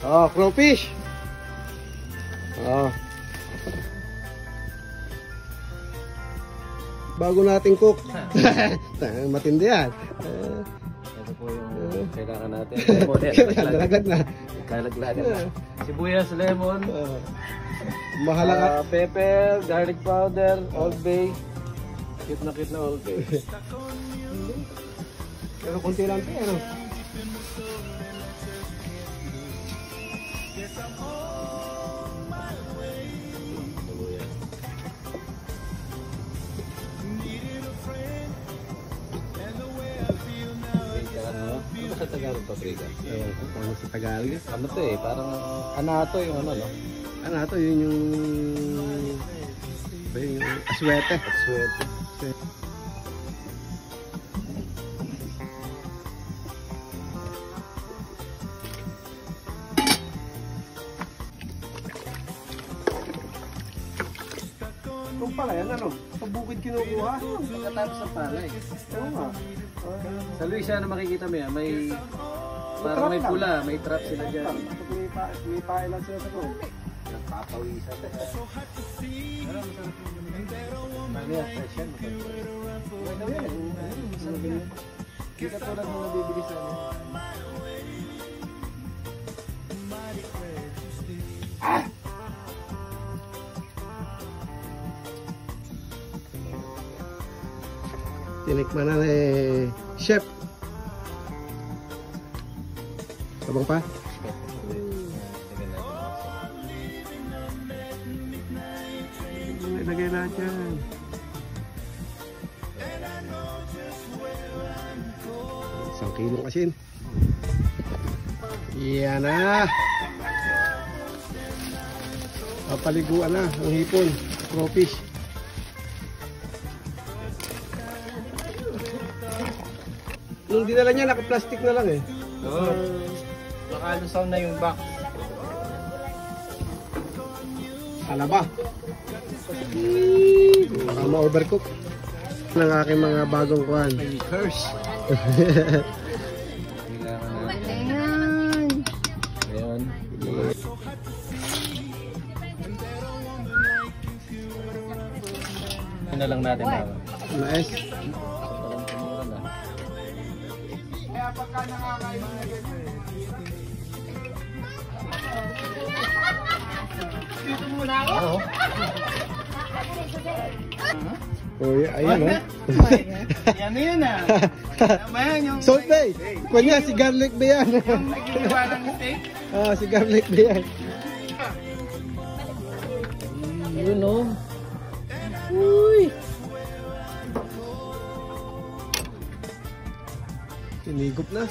Oh, crawfish. Oh. Bago nating cook. Matindi yan. Ito po yung kailangan natin. Kalaglag na. Kalaglag na. Sibuyas, lemon. Mahalaga. Pepper, garlic powder, Old Bay. Cute na Old Bay. Pero konti lang ito, ano? Sa Tagalog paprika. Ewan ko kung ano sa Tagalog. Ano to eh, parang anato yung ano, no? Ano ito, yun yung... Ba yung aswete. Aswete. Kung pala yan, ano? Sa bukid kinukuha? Pagkatapos sa palay. Oo nga. Sa Luisiana makikita mo yan, may parang may pula, may trap sila dyan. May pailan sila sa ko. Nagpapawisan. Mali ang fresh yan. Hindi ka tulad mga bibili sa ano. Tinikman na ni Chef. Tabang pa? Ilagay na dyan. Isang kilong asin. Yan na. Papaliguan na ang hipon. Crawfish. Nung dinala niya, naka-plastic na lang eh. Oo. Nakalusaw na yung box. Alaba. Baka ma-overcook ng aking mga bagong kuhan. Curse. Ayan. Ayan. Ito na lang natin ba? Mais. Oo. Oh, ayan oh. Yan yun ah. Ayan yung Salt Bay. Kunya si garlic ba yan? naghihiwa ng steak. Ah, si garlic ba yan? Yun o. Uy. Tinigop na.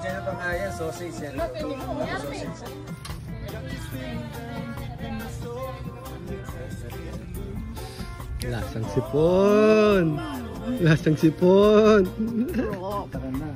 Diyan na pangaya, sausage yan. Lasang sipon. Lasang sipon. Tara na.